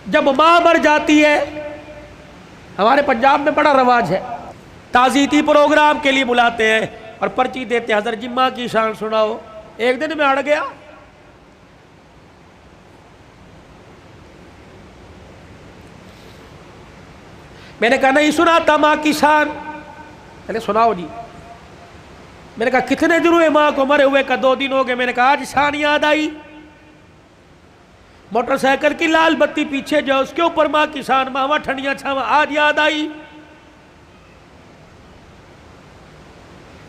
जब माँ मर जाती है, हमारे पंजाब में बड़ा रवाज है, ताज़ीती प्रोग्राम के लिए बुलाते हैं और पर्ची देते हैं, हज़रत जी माँ की शान सुनाओ। एक दिन मैं अड़ गया, मैंने कहा नहीं सुनाता माँ की शान। मैंने सुनाओ जी। मैंने कहा कितने दिन हुए माँ को मरे हुए? का 2 दिन हो गए। मैंने कहा आज शान याद आई। मोटरसाइकिल की लाल बत्ती पीछे जो उसके ऊपर माँ की शान, मावा ठंडिया छावा, आज याद आई।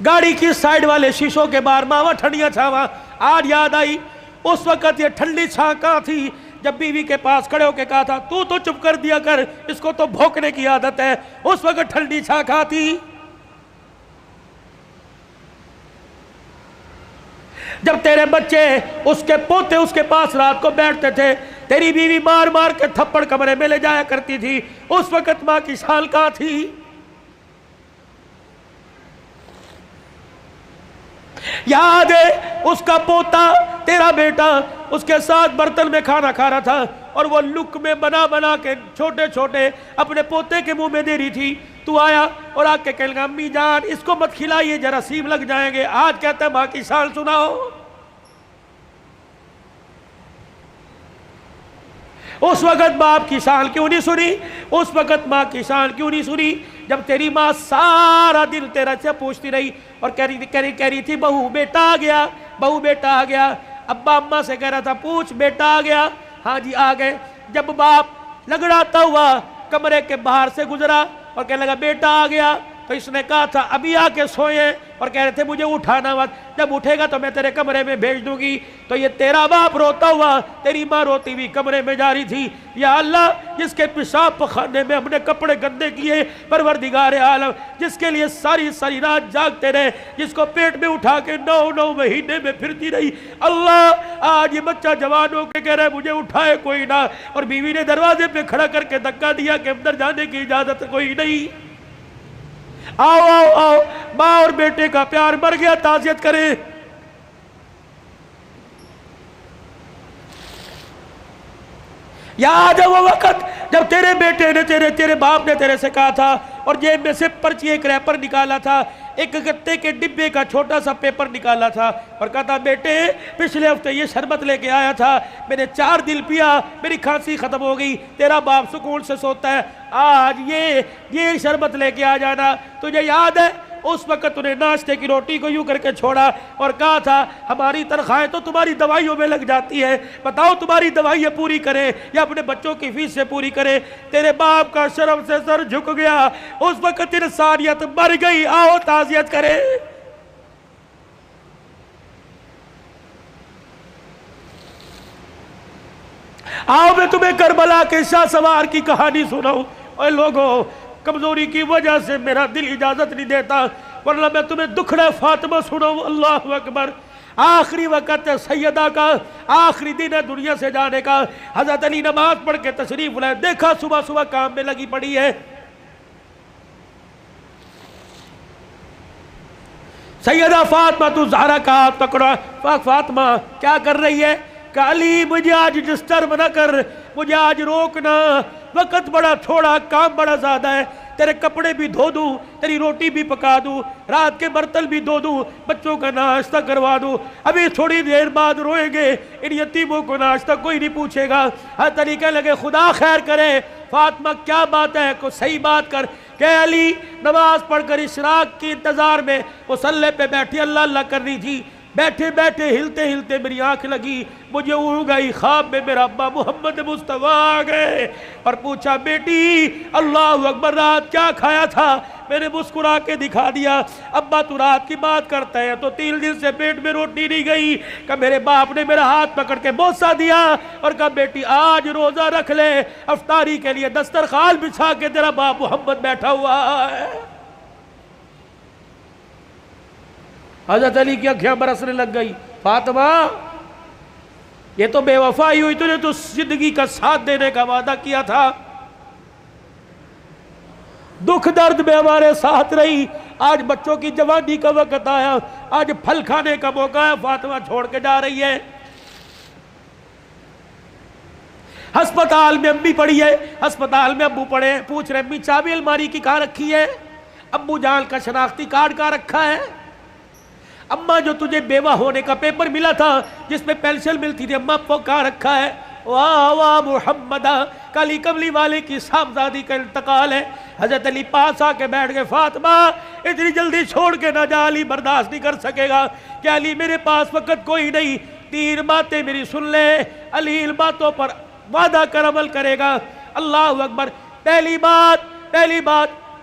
गाड़ी की साइड वाले शीशों के बाहर मावा ठंडिया छावा, आज याद आई। उस वक्त ये ठंडी छां कहाँ थी जब बीवी के पास खड़े होकर कहा था तू तो चुप कर दिया कर, इसको तो भौंकने की आदत है। उस वक्त ठंडी छां कहाँ थी? जब तेरे बच्चे, उसके पोते उसके पास रात को बैठते थे, तेरी बीवी मार मार के थप्पड़ कमरे में ले जाया करती थी, उस वक्त मां की शान कहाँ थी? याद है उसका पोता, तेरा बेटा, उसके साथ बर्तन में खाना खा रहा था और वो लुक में बना बना के छोटे छोटे अपने पोते के मुंह में दे रही थी। तू आया और आके कहने लगा अम्मी जान इसको मत खिलाइए, जरा सीम लग जाएंगे। आज कहता है मां की शान सुनाओ। उस वक्त बाप की शान क्यों नहीं सुनी? उस वक्त मां की शान क्यों नहीं सुनी? जब तेरी माँ सारा दिन तेरा से पूछती रही और कह रही थी बहू बेटा आ गया, बहू बेटा आ गया। अब्बा अम्मा से कह रहा था पूछ बेटा आ गया, हाँ जी आ गए। जब बाप लगड़ाता हुआ कमरे के बाहर से गुजरा और कहने लगा बेटा आ गया, तो इसने कहा था अभी आके सोए और कह रहे थे मुझे उठाना मत, जब उठेगा तो मैं तेरे कमरे में भेज दूंगी। तो ये तेरा बाप रोता हुआ, तेरी माँ रोती हुई कमरे में जा रही थी। या अल्लाह जिसके पेशाब पखाने में हमने कपड़े गंदे किए, परवरदिगार आलम जिसके लिए सारी सारी रात जागते रहे, जिसको पेट में उठा के 9 महीने में फिरती रही, अल्लाह आज ये बच्चा जवान होकर कह रहा है मुझे उठाए कोई ना, और बीवी ने दरवाजे पे खड़ा करके धक्का दिया कि अंदर जाने की इजाजत कोई नहीं। आओ आओ आओ, माँ और बेटे का प्यार मर गया, ताज़ियत करें। याद है वो वक्त जब तेरे बेटे ने तेरे बाप ने तेरे से कहा था और जेब में से पर्ची एक रैपर निकाला था, एक गत्ते के डिब्बे का छोटा सा पेपर निकाला था और कहा था बेटे पिछले हफ्ते ये शरबत लेके आया था, मैंने 4 दिन पिया, मेरी खांसी खत्म हो गई, तेरा बाप सुकून से सोता है, आज ये शरबत लेके आ जाना। तुझे याद है उस वक्त तूने नाश्ते की रोटी को यूं करके छोड़ा और कहा था हमारी तनख्वाहें तो तुम्हारी दवाइयों में लग जाती है, बताओ तुम्हारी दवाइयाँ पूरी करें या अपने बच्चों की फीस से पूरी करें। तेरे बाप का शर्म से सर झुक गया, उस वक्त इंसानियत मर गई। आओ ताज़ियत करें। आओ मैं तुम्हें करबला के शाह सवार की कहानी सुनाऊं। और लोगों कमजोरी की वजह से मेरा दिल इजाजत नहीं देता, वरना मैं तुम्हें दुखड़ा फातिमा सुनाऊं। अल्लाह अकबर। आखिरी वक्त है सैयदा का, आखिरी दिन है दुनिया से जाने का। हजरत अली नमाज पढ़ के तशरीफ लाए, देखा सुबह सुबह काम में लगी पड़ी है। सैयदा फातिमा तू ज़हरा का हाथ पकड़ा। फातिमा क्या कर रही है? काली मुझे आज डिस्टर्ब न कर, मुझे आज रोकना, वक्त बड़ा थोड़ा, काम बड़ा ज्यादा है, तेरे कपड़े भी धो दूं, तेरी रोटी भी पका दूं, रात के बर्तन भी धो दूं, बच्चों का नाश्ता करवा दूं, अभी थोड़ी देर बाद रोएंगे, इन यतीमों को नाश्ता कोई नहीं पूछेगा। हर तरीके लगे खुदा खैर करे। फातिमा क्या बात है, को सही बात कर। कह अली नमाज पढ़कर इशराक के इंतजार में मुसल्ले पे बैठी अल्लाह अल्लाह कर रही थी, बैठे बैठे हिलते हिलते मेरी आंख लगी, मुझे उड़ गई, ख्वाब में मेरा अब्बा मोहम्मद मुस्तफा आ गए और पूछा बेटी अल्लाह अकबर रात क्या खाया था? मैंने मुस्कुरा के दिखा दिया। अब्बा तू रात की बात करता है तो 3 दिन से पेट में रोटी नहीं गई। कहा मेरे बाप ने मेरा हाथ पकड़ के बोसा दिया और कहा बेटी आज रोजा रख ले, अफ्तारी के लिए दस्तरखान बिछा के तेरा बाप मोहम्मद बैठा हुआ है। हजरत अली की आंखें बरसने लग गई। फातिमा ये तो बेवफाई हुई, तूने तो जिंदगी का साथ देने का वादा किया था, दुख दर्द में हमारे साथ रही, आज बच्चों की जवानी का वक्त आया, आज फल खाने का मौका है, फातिमा छोड़ के जा रही है। अस्पताल में अम्मी पड़ी है, अस्पताल में अब्बू पड़े, पूछ रहे अम्मी चाबी अलमारी की कहाँ रखी है? अब्बू जान का शनाख्ती कार्ड कहाँ रखा है? अम्मा जो तुझे बेवा होने का पेपर मिला था जिसमें पेंशन मिलती थी, अम्मा वो कहाँ रखा है? वाह वाह मुहम्मदा, काली कमली वाले की साहबजादी का इंतकाल है। हजरत अली पास आके बैठ गए, फातिमा इतनी जल्दी छोड़ के ना जा, अली बर्दाश्त नहीं कर सकेगा। क्या अली मेरे पास वक्त कोई नहीं, 3 बातें मेरी सुन ले, अली इन बातों पर वादा कर अमल करेगा। अल्लाह अकबर। पहली बात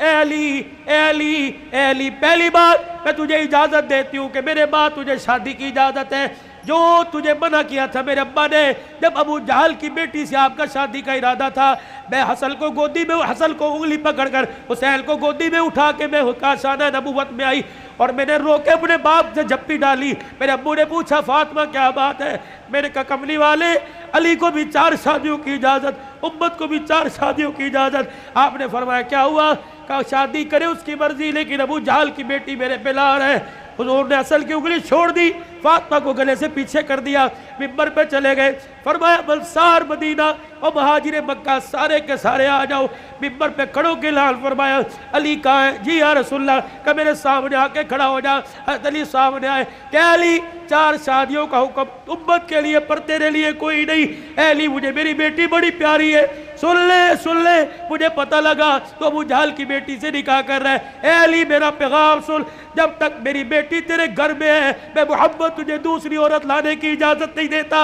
ए अली, पहली बात मैं तुझे इजाजत देती हूँ कि मेरे बाद तुझे शादी की इजाजत है। जो तुझे मना किया था मेरे अब्बा ने, जब अबू जहल की बेटी से आपका शादी का इरादा था, मैं हसन को गोदी में, हसन को उंगली पकड़कर हुसैन को गोदी में उठा के मैं काशाना नबूवत में आई और मैंने रोके अपने बाप से झप्पी डाली। मेरे अब्बू ने पूछा फातिमा क्या बात है? मैंने कहा कमली वाले, अली को भी 4 शादियों की इजाजत, उम्मत को भी 4 शादियों की इजाजत। आपने फरमाया क्या हुआ? कहा शादी करे उसकी मर्जी, लेकिन अबू जहल की बेटी मेरे पे ला रहे। हुजूर ने असल की उंगली छोड़ दी, फातिमा को गले से पीछे कर दिया, मिंबर पे चले गए। फरमाया अंसार मदीना और महाजिर मक्का सारे के सारे आ जाओ। मिंबर पे खड़ो के लाल फरमाया अली कहाँ है? जी या रसूलल्लाह। का मेरे सामने आके खड़ा हो जा। अली सामने आए, क्या अली 4 शादियों का हुक्म उम्मत के लिए पर तेरे लिए कोई नहीं? अली मुझे मेरी बेटी बड़ी प्यारी है, सुन ले, मुझे पता लगा तो अबू जहल की बेटी से निकाह कर रहा है। अली मेरा पैगाम सुन, जब तक मेरी बेटी तेरे घर में है मैं मोहब्बत तुझे दूसरी औरत लाने की इजाजत नहीं देता।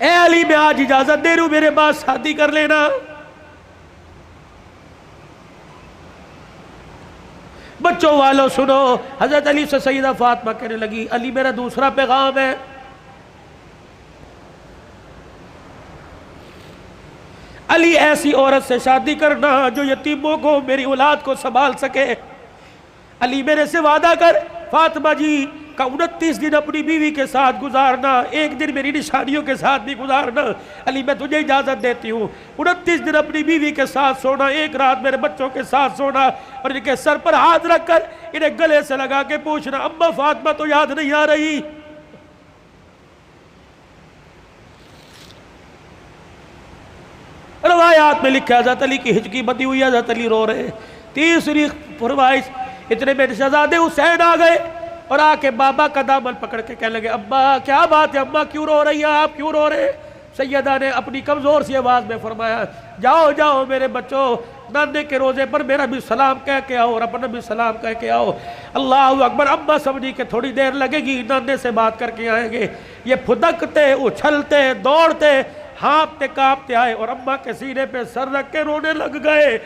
ए अली मैं आज इजाजत दे रहा हूं, मेरे बाद शादी कर लेना। बच्चों वालों सुनो, हजरत अली से सईदा फातिमा कहने लगी अली मेरा दूसरा पैगाम है। अली ऐसी औरत से शादी करना जो यतीमों को, मेरी औलाद को संभाल सके। अली मेरे से वादा कर फातिमा जी का 29 दिन अपनी बीवी के साथ गुजारना, एक दिन मेरी निशानियों के साथ भी गुजारना। अली मैं तुझे इजाजत देती हूँ, 29 दिन अपनी बीवी के साथ सोना, एक रात मेरे बच्चों के साथ सोना, और इनके सर पर हाथ रखकर इन्हें गले से लगा के पूछना अम्मा फातिमा तो याद नहीं आ रही? रवायात में लिखा हज़रत अली की हिचकी बंधी हुई, हज़रत अली रो रहे। तीसरी फरमाइश, इतने में शहजादे हुसैन आ गए और आके बाबा का दामन पकड़ के कहने लगे अब्बा क्या बात है, अम्मा क्यों रो रही है, आप क्यों रो रहे? सैयदा ने अपनी कमजोर सी आवाज में फरमाया जाओ जाओ मेरे बच्चों, नाने के रोजे पर मेरा भी सलाम कह के आओ और अपना भी सलाम कह के आओ। अल्लाह अकबर। अम्मा समझी के थोड़ी देर लगेगी, नाने से बात करके आएंगे। ये फुदकते, उछलते, दौड़ते, हाँपते कांपते आए और अम्मा के सीने पे सर रख के रोने लग गए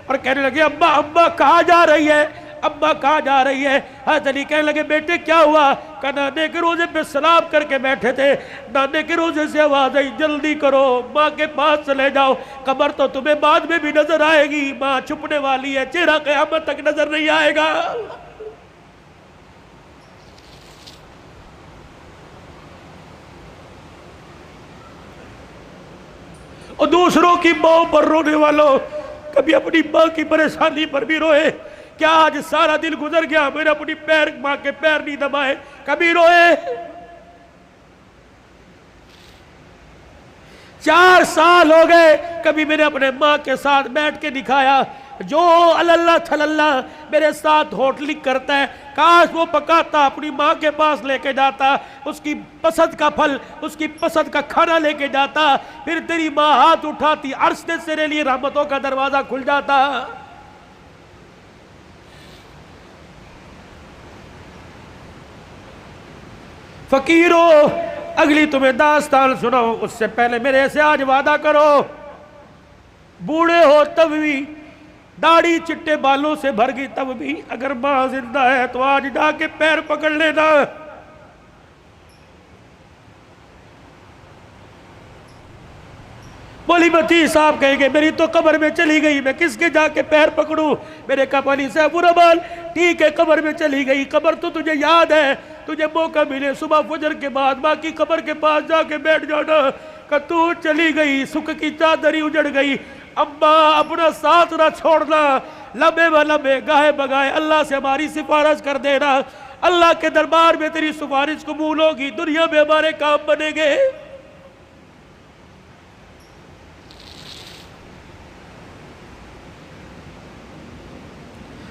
और कहने लगे अम्मा अम्मा कहाँ जा रही है, अम्मा कहाँ जा रही है? हज़रत अली कहने लगे बेटे क्या हुआ? का नाने के रोजे पे सलाम करके बैठे थे, नाने के रोजे से आवाज आई जल्दी करो माँ के पास चले जाओ, कब्र तो तुम्हें बाद में भी नजर आएगी, माँ छुपने वाली है, चेहरा क़यामत तक नजर नहीं आएगा। और दूसरों की माँ पर रोने वालों, कभी अपनी माँ की परेशानी पर भी रोए। क्या आज सारा दिन गुजर गया मैंने अपनी पैर, माँ के पैर नहीं दबाए, कभी रोए? 4 साल हो गए, कभी मैंने अपने माँ के साथ बैठ के दिखाया। जो अल्लाह थल्ला मेरे साथ होटली करता है, काश वो पकाता अपनी माँ के पास लेके जाता, उसकी पसंद का फल, उसकी पसंद का खाना लेके जाता, फिर तेरी माँ हाथ उठाती, अर्श से तेरे लिए रहमतों का दरवाजा खुल जाता। फकीरों अगली तुम्हें दास्तान सुनाओ, उससे पहले मेरे से आज वादा करो, बूढ़े हो तब भी, दाढ़ी चिट्टे बालों से भर गई तब भी, अगर मां जिंदा है तो आज जाके पैर पकड़ लेना। बोली बती साहब कहेंगे मेरी तो कब्र में चली गई, मैं किसके जाके पैर पकड़ूं? मेरे कपाली साहब बुराबाल ठीक है कब्र में चली गई, कब्र तो तुझे याद है, तुझे मौका मिले सुबह फजर के बाद बाकी कब्र के पास जाके बैठ जाना। कि तू चली गई, सुख की चादरी उजड़ गई, अम्मा अपना साथ ना छोड़ना, लबे व लबे गाहे बगाए अल्लाह से हमारी सिफारिश कर देना। अल्लाह के दरबार में तेरी सिफारिश कबूल होगी, दुनिया में हमारे काम बनेंगे।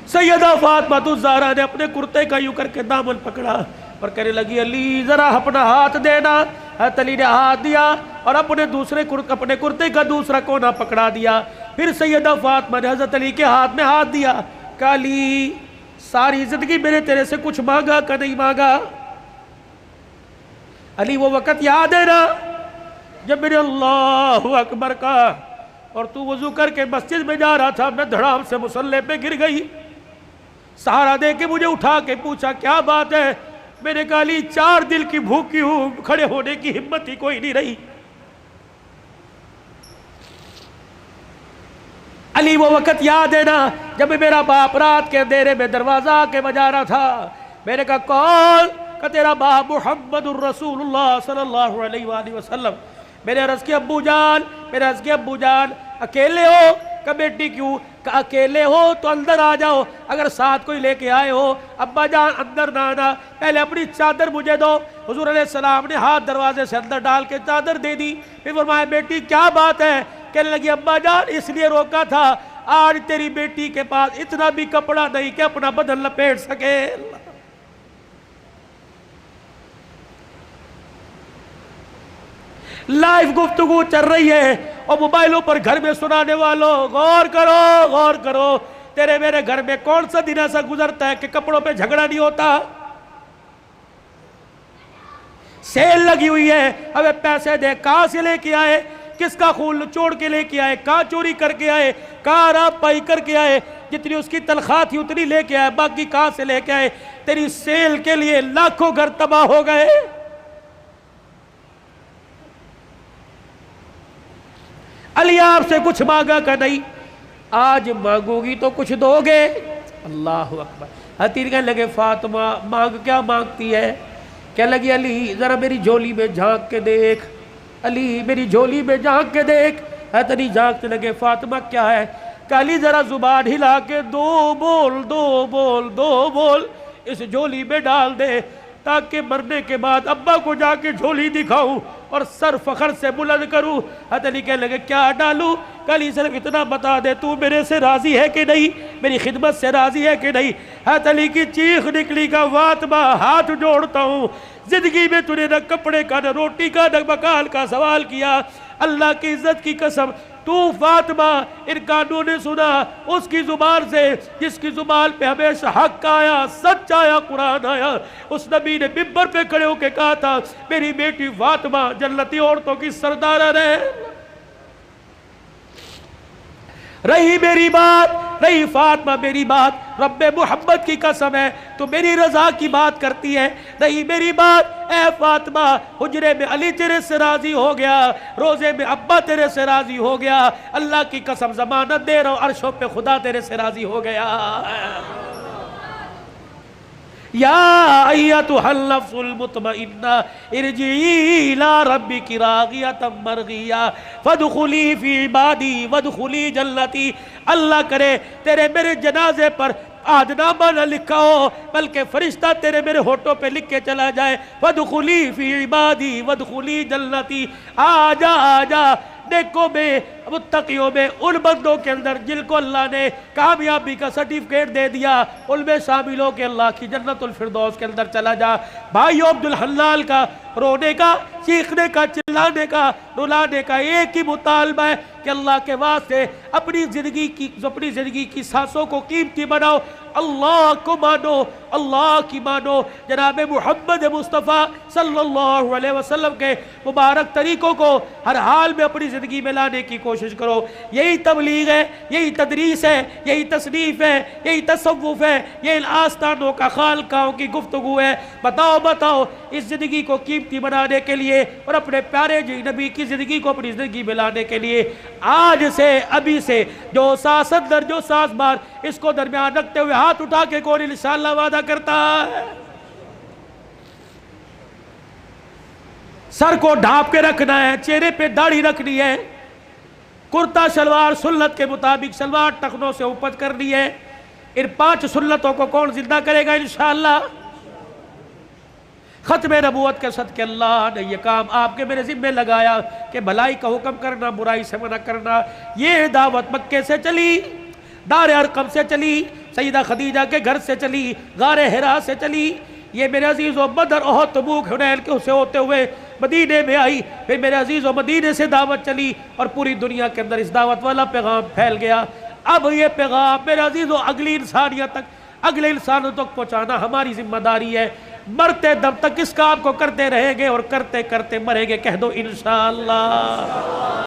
सैयदा फातिमा ज़हरा ने अपने कुर्ते का यूं करके दामन पकड़ा और कहने लगी, अली जरा अपना हाथ देना। हज़रत अली ने हाथ दिया और अपने कुर्ते का दूसरा कोना पकड़ा दिया। फिर सैयदा फातिमा ने हज़रत अली के हाथ में हाथ दिया। कहा, अली सारी जिंदगी मैंने तेरे से कुछ मांगा का नहीं मांगा। अली वो वक़्त याद है ना जब मैंने अल्लाहु अकबर कहा और तू वजू करके मस्जिद में जा रहा था, मैं धड़ाम से मुसल्ले पे गिर गई। सहारा दे के मुझे उठा के पूछा क्या बात है। मैंने कहा, अली 4 दिल की भूखी हूं, खड़े होने की हिम्मत ही कोई नहीं रही। अली वो वक़्त याद है ना जब मेरा बाप रात के अंधेरे में दरवाजा के बजा रहा था। मैंने कहा, कौन? का तेरा बाप मुहम्मदुर रसूलुल्लाह सल्लल्लाहु अलैहि वसल्लम। मैंने अर्ज़ किया, अब्बू जान अकेले हो? का बेटी क्यों? का अकेले हो तो अंदर आ जाओ, अगर साथ कोई लेके आए हो अब्बा जान अंदर ना आना, पहले अपनी चादर मुझे दो। हुजूर अलैहिस्सलाम ने हाथ दरवाजे से अंदर डाल के चादर दे दी। फिर फरमाया, बेटी क्या बात है? कहने लगी, अब्बा जान इसलिए रोका था, आज तेरी बेटी के पास इतना भी कपड़ा नहीं कि अपना बदन लपेट सके। लाइव गुफ्तगू चल रही है और मोबाइलों पर घर में सुनाने वालों गौर करो। तेरे मेरे घर में कौन सा दिन ऐसा गुजरता है कि कपड़ों पे झगड़ा नहीं होता? सेल लगी हुई है, अबे पैसे दे, कहां से लेके आए? किसका खून चोड़ के लेके आए? कहां चोरी करके आए? कहां राब पाई करके आए? जितनी उसकी तनख्वाह थी उतनी लेके आए, बाकी कहां से लेके आए? तेरी सेल के लिए लाखों घर तबाह हो गए। अली आपसे कुछ मांगा का नहीं, आज मांगोगी तो कुछ दोगे। अल्लाह अकबर। हतीर कहने लगे, फातिमा मांग क्या मांगती है? कहने लगी, अली जरा मेरी झोली में झांक के देख, अली मेरी झोली में झांक के देख। अली झांकने लगे, फातिमा क्या है? अली जरा जुबान हिला के दो बोल इस झोली में डाल दे, ताकि मरने के बाद अब्बा को जाके झोली दिखाऊं और सर फखर से बुलंद करूं। अली कहने लगे, क्या डालूं? अली सिर्फ इतना बता दे, तू मेरे से राजी है कि नहीं, मेरी खिदमत से राजी है कि नहीं। अली की चीख निकली का, फातिमा हाथ जोड़ता हूं, जिंदगी में तूने न कपड़े का, न रोटी का, न मकान का सवाल किया। अल्लाह की इज्जत की कसम, तू फातिमा इन कानों ने सुना उसकी जुबान से जिसकी जुबान पे हमेशा हक आया, सच आया, कुरान आया। उस नबी ने मिंबर पे खड़े होकर कहा था, मेरी बेटी फातिमा जन्नती औरतों की सरदारा रही मेरी बात, रही फातिमा मेरी बात, रब्बे मोहम्मद की कसम है तो मेरी रजा की बात करती है, रही मेरी बात। ए फातिमा, हुजरे में अली तेरे से राजी हो गया, रोजे में अब्बा तेरे से राजी हो गया, अल्लाह की कसम जमानत दे रहा हूं, अर्शों पे खुदा तेरे से राजी हो गया। या अय्यतुहल नफ्सुल मुतमइन्ना इरजी इला रब्बिकी रागियतम मरगिया फदखुली फी इबादी वदखुली जन्नती। अल्लाह करे तेरे मेरे जनाजे पर आदनामा न लिखा हो, बल्कि फरिश्ता तेरे मेरे होठों पे लिख के चला जाए, वदखुली फी इबादी वदखुली जन्नती। आजा आजा नेकों में, मुत्तकियों में, उन बंदों के अंदर जिनको अल्लाह ने कामयाबी का सर्टिफिकेट दे दिया, उनमें शामिल हो के अल्लाह की जन्नतुल फिरदौस के अंदर चला जा। भाई अब्दुल हल्लाल का रोने का, चीखने का, चिल्लाने का, रुलाने का एक ही मुतालबा है कि अल्लाह के वास्ते अपनी जिंदगी की सांसों को कीमती बनाओ, अल्लाह को मानो, अल्लाह की मानो, जनाब मुहम्मद मुस्तफ़ा सल्लल्लाहु अलैहि वसल्लम के मुबारक तरीक़ों को हर हाल में अपनी ज़िंदगी में लाने की कोशिश करो। यही तबलीग है, यही तदरीस है, यही तसनीफ़ है, यही तसव्वुफ़ है, यही आस्थानों का खालकाओं की गुफ्तगू है। बताओ इस ज़िंदगी को कीमती बनाने के लिए और अपने प्यारे जी नबी की ज़िंदगी को अपनी ज़िंदगी में लाने के लिए आज से, अभी से जो सांस अंदर, जो सांस बाहर, इसको दरमियान रखते हुए हाथ उठा के कौन इंशाअल्लाह वादा करता है? सर को ढांप के रखना है, चेहरे पे दाढ़ी रखनी है, कुर्ता शलवार सुन्नत के मुताबिक सलवार टखनों से ऊपर करनी है। इन 5 सुन्नतों को कौन जिंदा करेगा इंशाअल्लाह? ख़त्म नबूवत के सदक़े अल्लाह ने यह काम आपके मेरे ज़िम्मे लगाया कि भलाई का हुक्म करना, बुराई से मना करना। ये दावत मक्के से चली, दार अरकम से चली, सईदा खदीजा के घर से चली, गारे हिरा से चली। ये मेरे अजीज़ों बदर ओहद तबूक हुनैन के से होते हुए मदीने में आई। फिर मेरे अजीज़ों मदीने से दावत चली और पूरी दुनिया के अंदर इस दावत वाला पैगाम फैल गया। अब ये पैगाम मेरे अजीज़ों अगली इंसानियत तक, अगले इंसानों तक पहुँचाना हमारी जिम्मेदारी है। मरते दम तक इस काम को करते रहेंगे और करते करते मरेंगे। कह दो इंशाअल्लाह।